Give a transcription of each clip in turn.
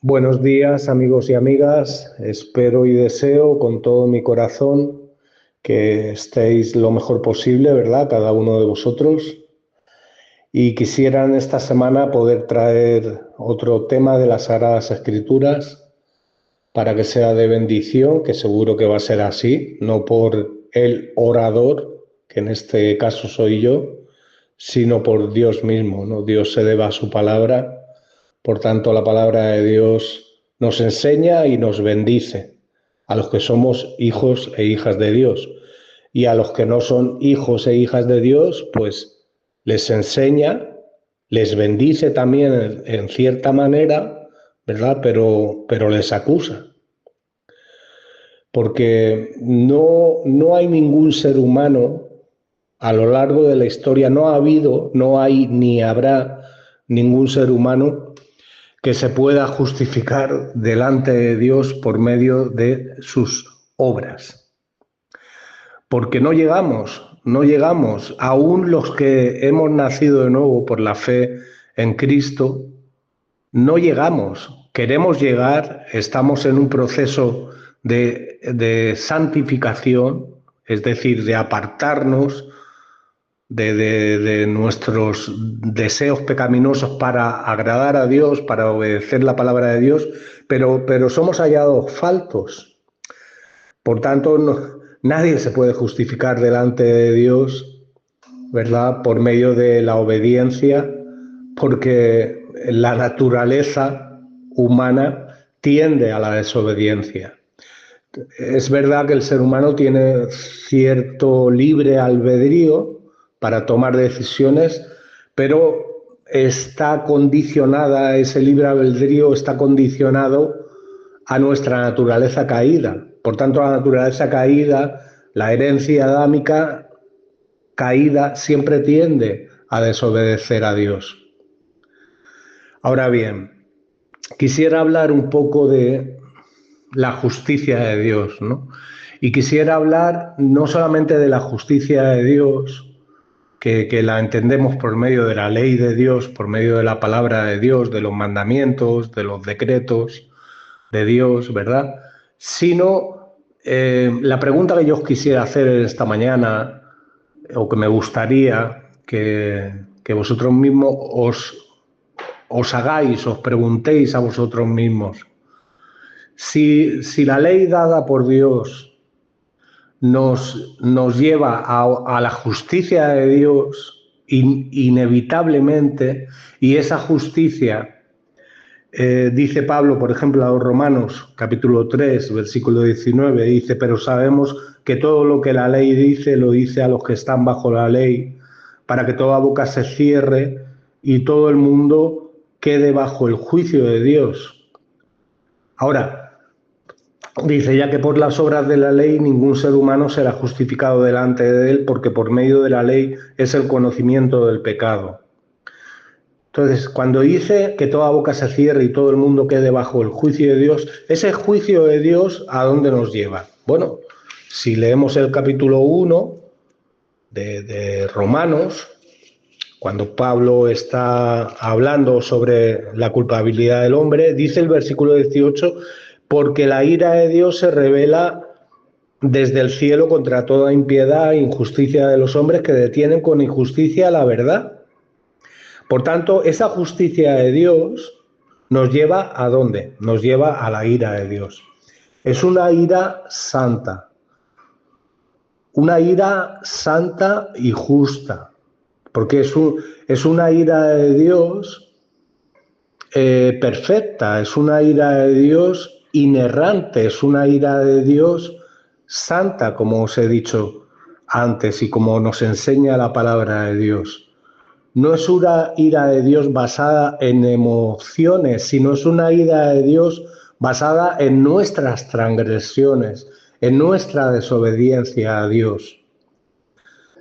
Buenos días, amigos y amigas. Espero y deseo con todo mi corazón que estéis lo mejor posible, ¿verdad? Cada uno de vosotros. Y quisiera en esta semana poder traer otro tema de las Sagradas Escrituras para que sea de bendición, que seguro que va a ser así, no por el orador, que en este caso soy yo, sino por Dios mismo, ¿no? Dios se debe a su palabra. Por tanto, la palabra de Dios nos enseña y nos bendice a los que somos hijos e hijas de Dios. Y a los que no son hijos e hijas de Dios, pues les enseña, les bendice también en cierta manera, ¿verdad? Pero les acusa. Porque no hay ningún ser humano a lo largo de la historia, no ha habido, no hay ni habrá ningún ser humano que se pueda justificar delante de Dios por medio de sus obras. Porque no llegamos, aún los que hemos nacido de nuevo por la fe en Cristo, no llegamos. Queremos llegar, estamos en un proceso de santificación, es decir, de apartarnos de nuestros deseos pecaminosos para agradar a Dios, para obedecer la palabra de Dios, pero somos hallados faltos. Por tanto, nadie se puede justificar delante de Dios, ¿verdad? Por medio de la obediencia, porque la naturaleza humana tiende a la desobediencia. Es verdad que el ser humano tiene cierto libre albedrío para tomar decisiones, pero está condicionada, ese libre albedrío está condicionado a nuestra naturaleza caída. Por tanto, la naturaleza caída, la herencia adámica caída, siempre tiende a desobedecer a Dios. Ahora bien, quisiera hablar un poco de la justicia de Dios, ¿no? Y quisiera hablar no solamente de la justicia de Dios, que la entendemos por medio de la ley de Dios, por medio de la palabra de Dios, de los mandamientos, de los decretos de Dios, ¿verdad? Sino la pregunta que yo os quisiera hacer esta mañana, o que me gustaría que vosotros mismos os hagáis, os preguntéis a vosotros mismos. Si la ley dada por Dios nos lleva a la justicia de Dios inevitablemente, y esa justicia, dice Pablo, por ejemplo, a los Romanos, capítulo 3, versículo 19, dice, pero sabemos que todo lo que la ley dice, lo dice a los que están bajo la ley, para que toda boca se cierre y todo el mundo quede bajo el juicio de Dios. Ahora, dice, ya que por las obras de la ley ningún ser humano será justificado delante de él, porque por medio de la ley es el conocimiento del pecado. Entonces, cuando dice que toda boca se cierre y todo el mundo quede bajo el juicio de Dios, ese juicio de Dios, ¿a dónde nos lleva? Bueno, si leemos el capítulo 1 de Romanos, cuando Pablo está hablando sobre la culpabilidad del hombre, dice el versículo 18, porque la ira de Dios se revela desde el cielo contra toda impiedad e injusticia de los hombres que detienen con injusticia la verdad. Por tanto, esa justicia de Dios nos lleva ¿a dónde? Nos lleva a la ira de Dios. Es una ira santa y justa, porque es una ira de Dios perfecta, es una ira de Dios inerrante, es una ira de Dios santa, como os he dicho antes y como nos enseña la palabra de Dios. No es una ira de Dios basada en emociones, sino es una ira de Dios basada en nuestras transgresiones, en nuestra desobediencia a Dios.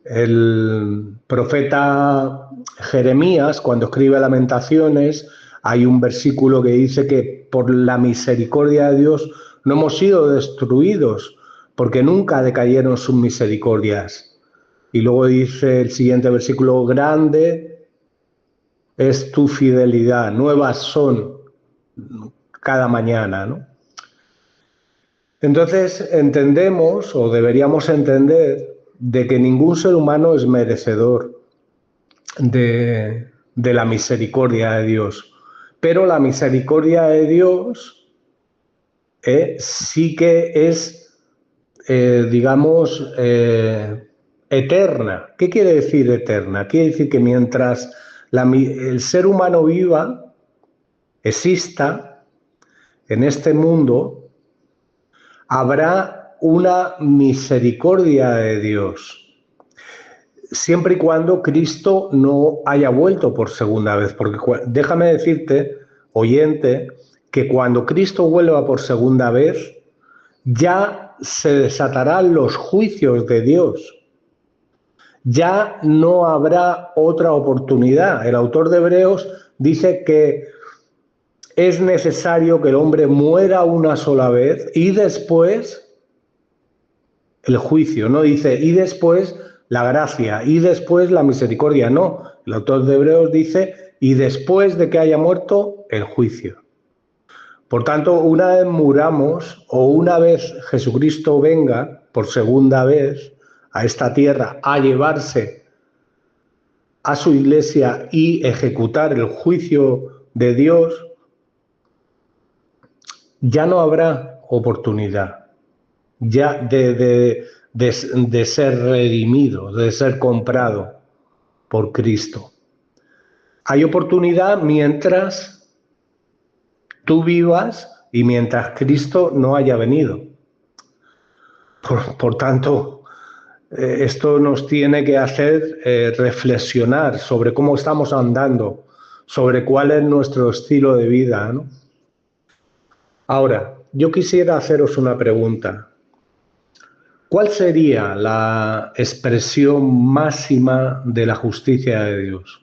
El profeta Jeremías, cuando escribe Lamentaciones, hay un versículo que dice que por la misericordia de Dios no hemos sido destruidos, porque nunca decayeron sus misericordias. Y luego dice el siguiente versículo, grande es tu fidelidad, nuevas son cada mañana, ¿no? Entonces entendemos, o deberíamos entender, de que ningún ser humano es merecedor de la misericordia de Dios. Pero la misericordia de Dios sí que es, digamos, eterna. ¿Qué quiere decir eterna? Quiere decir que mientras el ser humano viva, exista en este mundo, habrá una misericordia de Dios, siempre y cuando Cristo no haya vuelto por segunda vez, porque déjame decirte, oyente, que cuando Cristo vuelva por segunda vez, ya se desatarán los juicios de Dios. Ya no habrá otra oportunidad. El autor de Hebreos dice que es necesario que el hombre muera una sola vez y después el juicio, no dice y después la gracia y después la misericordia, no. El autor de Hebreos dice y después de que haya muerto el juicio. Por tanto, una vez muramos o una vez Jesucristo venga por segunda vez a esta tierra a llevarse a su iglesia y ejecutar el juicio de Dios, ya no habrá oportunidad ya de ser redimido, de ser comprado por Cristo. Hay oportunidad mientras tú vivas y mientras Cristo no haya venido. Por tanto, esto nos tiene que hacer reflexionar sobre cómo estamos andando, sobre cuál es nuestro estilo de vida, ¿no? Ahora, yo quisiera haceros una pregunta. ¿Cuál sería la expresión máxima de la justicia de Dios?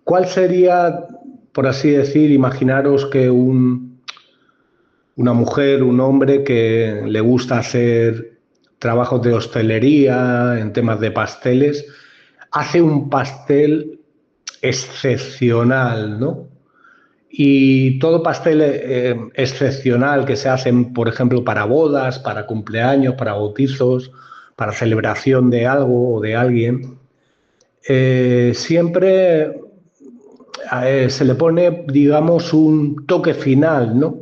¿Cuál sería, por así decir, imaginaros que una mujer, un hombre que le gusta hacer trabajos de hostelería, en temas de pasteles, hace un pastel excepcional, ¿no? Y todo pastel excepcional que se hacen, por ejemplo, para bodas, para cumpleaños, para bautizos, para celebración de algo o de alguien, siempre se le pone, digamos, un toque final, ¿no?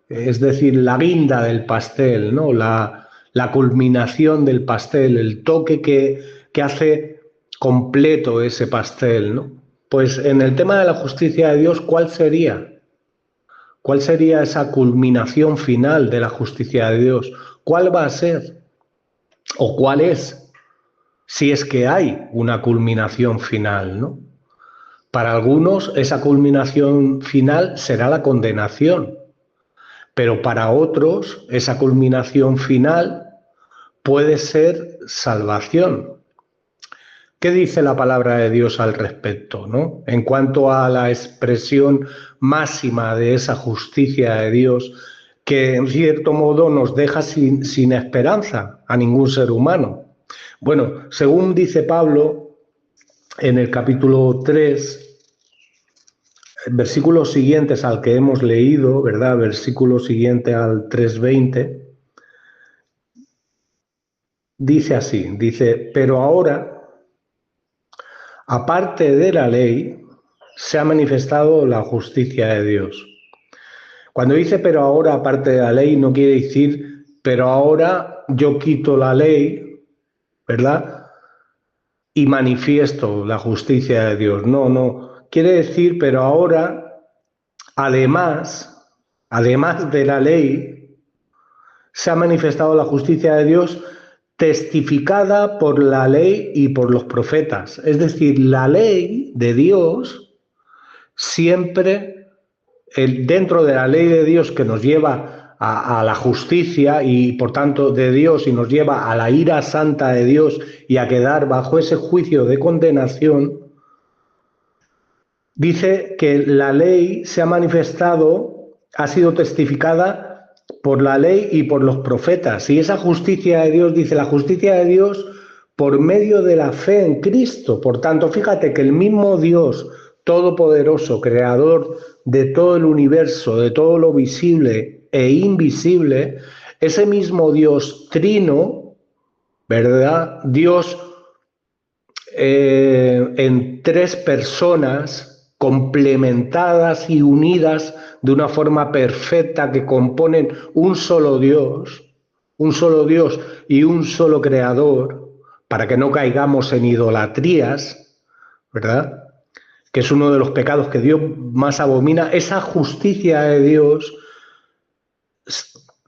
Es decir, la guinda del pastel, ¿no? La culminación del pastel, el toque que hace completo ese pastel, ¿no? Pues en el tema de la justicia de Dios, ¿cuál sería? ¿Cuál sería esa culminación final de la justicia de Dios? ¿Cuál va a ser? ¿O cuál es? Si es que hay una culminación final, ¿no? Para algunos esa culminación final será la condenación, pero para otros esa culminación final puede ser salvación. ¿Qué dice la palabra de Dios al respecto, ¿no? En cuanto a la expresión máxima de esa justicia de Dios que en cierto modo nos deja sin esperanza a ningún ser humano. Bueno, según dice Pablo en el capítulo 3, versículos siguientes al que hemos leído, ¿verdad? Versículo siguiente al 3:20, dice así, dice, pero ahora, aparte de la ley, se ha manifestado la justicia de Dios. Cuando dice pero ahora, aparte de la ley, no quiere decir pero ahora yo quito la ley, ¿verdad? Y manifiesto la justicia de Dios. No, no. Quiere decir pero ahora, además de la ley, se ha manifestado la justicia de Dios testificada por la ley y por los profetas. Es decir, la ley de Dios siempre, dentro de la ley de Dios que nos lleva a la justicia y por tanto de Dios y nos lleva a la ira santa de Dios y a quedar bajo ese juicio de condenación, dice que la ley se ha manifestado, ha sido testificada por la ley y por los profetas. Y esa justicia de Dios, dice la justicia de Dios por medio de la fe en Cristo. Por tanto, fíjate que el mismo Dios todopoderoso, creador de todo el universo, de todo lo visible e invisible, ese mismo Dios trino, ¿verdad? Dios en tres personas complementadas y unidas de una forma perfecta que componen un solo Dios y un solo creador, para que no caigamos en idolatrías, ¿verdad? Que es uno de los pecados que Dios más abomina. Esa justicia de Dios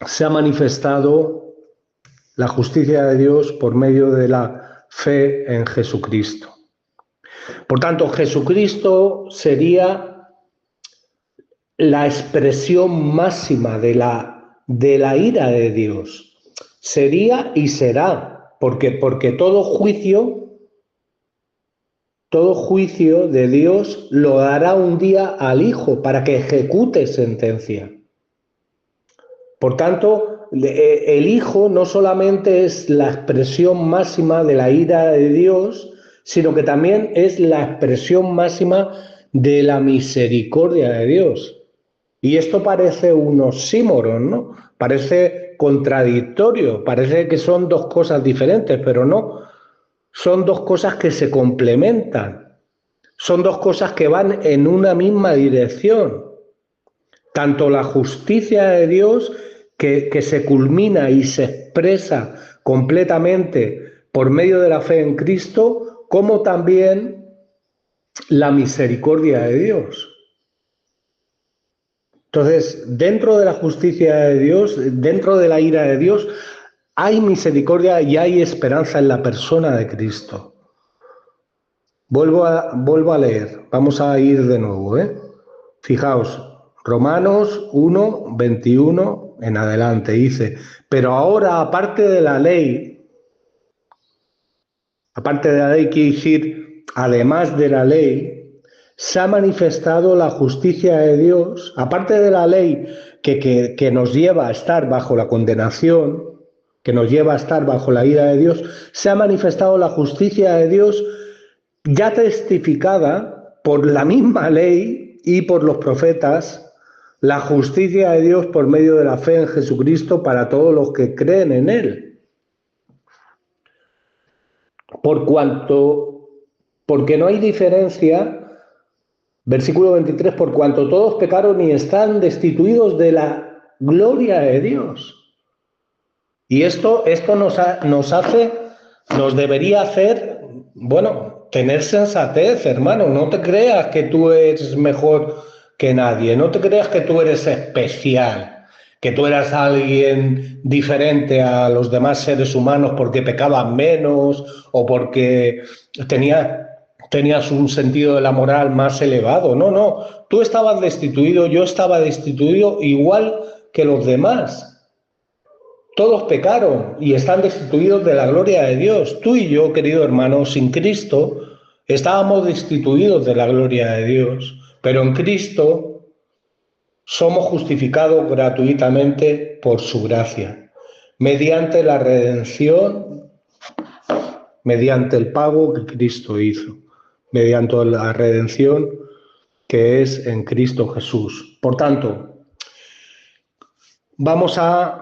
se ha manifestado, la justicia de Dios, por medio de la fe en Jesucristo. Por tanto, Jesucristo sería la expresión máxima de la ira de Dios. Sería y será, porque todo juicio de Dios lo dará un día al Hijo para que ejecute sentencia. Por tanto, el Hijo no solamente es la expresión máxima de la ira de Dios, sino que también es la expresión máxima de la misericordia de Dios. Y esto parece un oxímoron, ¿no? Parece contradictorio, parece que son dos cosas diferentes, pero no. Son dos cosas que se complementan. Son dos cosas que van en una misma dirección. Tanto la justicia de Dios, que se culmina y se expresa completamente por medio de la fe en Cristo, como también la misericordia de Dios. Entonces, dentro de la justicia de Dios, dentro de la ira de Dios, hay misericordia y hay esperanza en la persona de Cristo. Vuelvo a leer, vamos a ir de nuevo, ¿eh? Fijaos, Romanos 1, 21 en adelante dice, pero ahora aparte de la ley quiere decir, además de la ley, se ha manifestado la justicia de Dios, aparte de la ley que nos lleva a estar bajo la condenación, que nos lleva a estar bajo la ira de Dios, se ha manifestado la justicia de Dios ya testificada por la misma ley y por los profetas, la justicia de Dios por medio de la fe en Jesucristo para todos los que creen en Él. Porque no hay diferencia, versículo 23, por cuanto todos pecaron y están destituidos de la gloria de Dios. Y esto nos debería hacer, bueno, tener sensatez, hermano. No te creas que tú eres mejor que nadie, no te creas que tú eres especial, que tú eras alguien diferente a los demás seres humanos porque pecaban menos o porque tenías un sentido de la moral más elevado. No, tú estabas destituido, yo estaba destituido igual que los demás. Todos pecaron y están destituidos de la gloria de Dios. Tú y yo, querido hermano, sin Cristo estábamos destituidos de la gloria de Dios, pero en Cristo somos justificados gratuitamente por su gracia, mediante la redención, mediante el pago que Cristo hizo, mediante la redención que es en Cristo Jesús. Por tanto, vamos a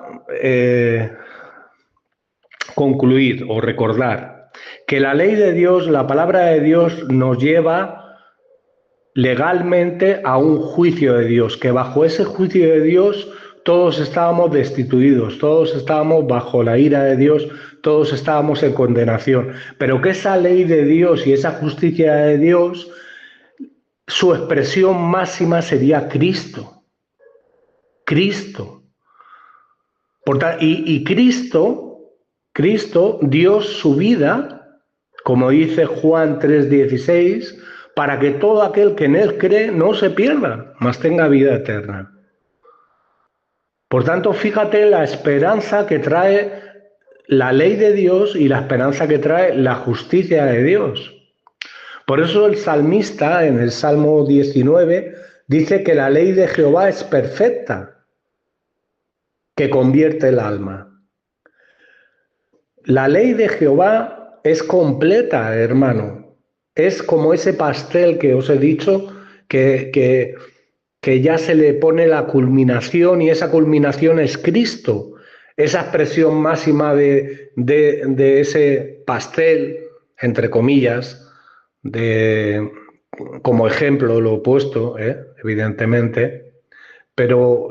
concluir o recordar que la ley de Dios, la palabra de Dios, nos lleva legalmente a un juicio de Dios, que bajo ese juicio de Dios todos estábamos destituidos, todos estábamos bajo la ira de Dios, todos estábamos en condenación, pero que esa ley de Dios y esa justicia de Dios, su expresión máxima sería Cristo. Y Cristo dio su vida, como dice Juan 3:16, para que todo aquel que en Él cree no se pierda, mas tenga vida eterna. Por tanto, fíjate la esperanza que trae la ley de Dios y la esperanza que trae la justicia de Dios. Por eso el salmista, en el Salmo 19, dice que la ley de Jehová es perfecta, que convierte el alma. La ley de Jehová es completa, hermano. Es como ese pastel que os he dicho que que ya se le pone la culminación y esa culminación es Cristo, esa expresión máxima de ese pastel, entre comillas, como ejemplo lo he puesto, evidentemente, pero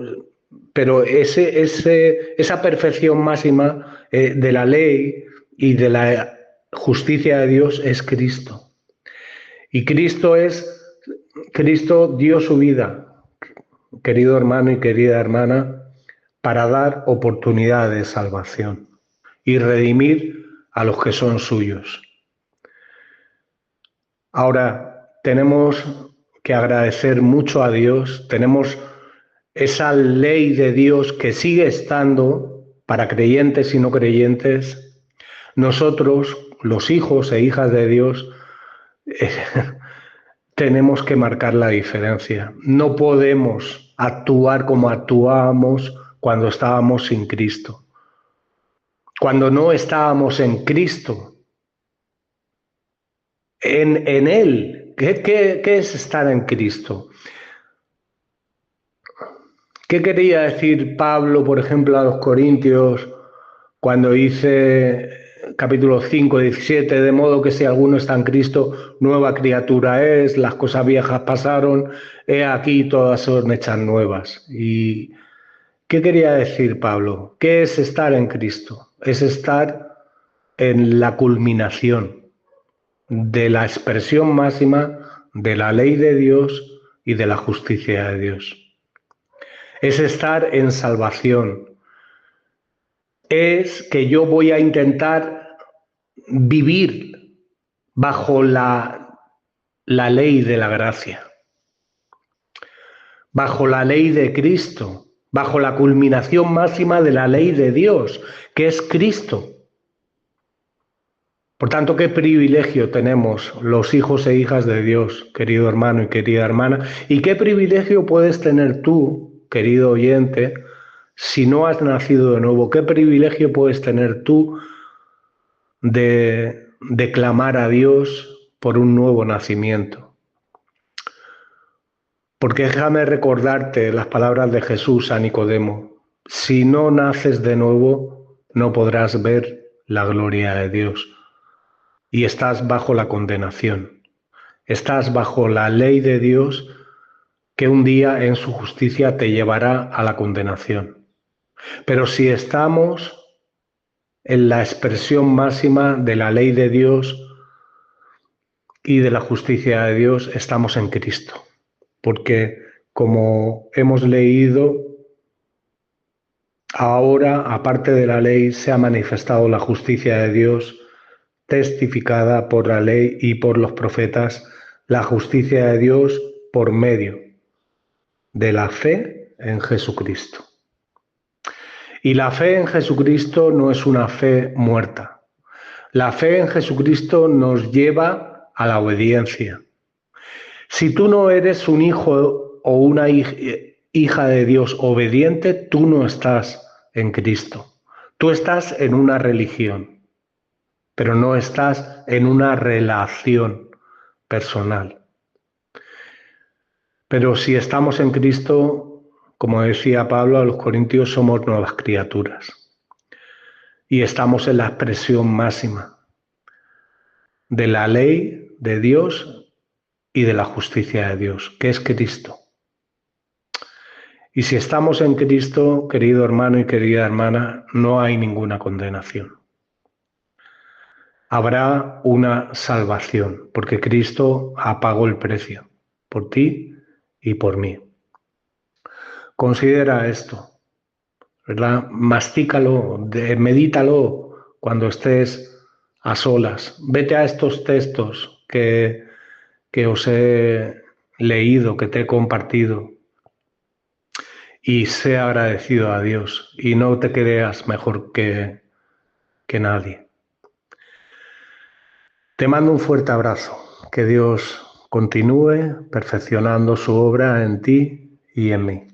esa perfección máxima de la ley y de la justicia de Dios es Cristo. Y Cristo dio su vida, querido hermano y querida hermana, para dar oportunidad de salvación y redimir a los que son suyos. Ahora, tenemos que agradecer mucho a Dios, tenemos esa ley de Dios que sigue estando para creyentes y no creyentes. Nosotros, los hijos e hijas de Dios, tenemos que marcar la diferencia. No podemos actuar como actuábamos cuando estábamos sin Cristo. Cuando no estábamos en Cristo, en Él. ¿Qué es estar en Cristo? ¿Qué quería decir Pablo, por ejemplo, a los Corintios cuando dice, capítulo 5, 17, de modo que si alguno está en Cristo, nueva criatura es, las cosas viejas pasaron, he aquí todas son hechas nuevas? ¿Y qué quería decir Pablo? ¿Qué es estar en Cristo? Es estar en la culminación de la expresión máxima de la ley de Dios y de la justicia de Dios. Es estar en salvación. Es que yo voy a intentar vivir bajo la ley de la gracia, bajo la ley de Cristo, bajo la culminación máxima de la ley de Dios, que es Cristo. Por tanto, qué privilegio tenemos los hijos e hijas de Dios, querido hermano y querida hermana, y qué privilegio puedes tener tú, querido oyente, si no has nacido de nuevo. Qué privilegio puedes tener tú de clamar a Dios por un nuevo nacimiento. Porque déjame recordarte las palabras de Jesús a Nicodemo: si no naces de nuevo, no podrás ver la gloria de Dios. Y estás bajo la condenación. Estás bajo la ley de Dios que un día en su justicia te llevará a la condenación. Pero si estamos en la expresión máxima de la ley de Dios y de la justicia de Dios, estamos en Cristo. Porque, como hemos leído, ahora, aparte de la ley, se ha manifestado la justicia de Dios, testificada por la ley y por los profetas, la justicia de Dios por medio de la fe en Jesucristo. Y la fe en Jesucristo no es una fe muerta. La fe en Jesucristo nos lleva a la obediencia. Si tú no eres un hijo o una hija de Dios obediente, tú no estás en Cristo. Tú estás en una religión, pero no estás en una relación personal. Pero si estamos en Cristo, como decía Pablo a los Corintios, somos nuevas criaturas. Y estamos en la expresión máxima de la ley de Dios y de la justicia de Dios, que es Cristo. Y si estamos en Cristo, querido hermano y querida hermana, no hay ninguna condenación. Habrá una salvación, porque Cristo pagó el precio por ti y por mí. Considera esto, ¿verdad? Mastícalo, medítalo cuando estés a solas. Vete a estos textos que os he leído, que te he compartido, y sé agradecido a Dios y no te creas mejor que nadie. Te mando un fuerte abrazo. Que Dios continúe perfeccionando su obra en ti y en mí.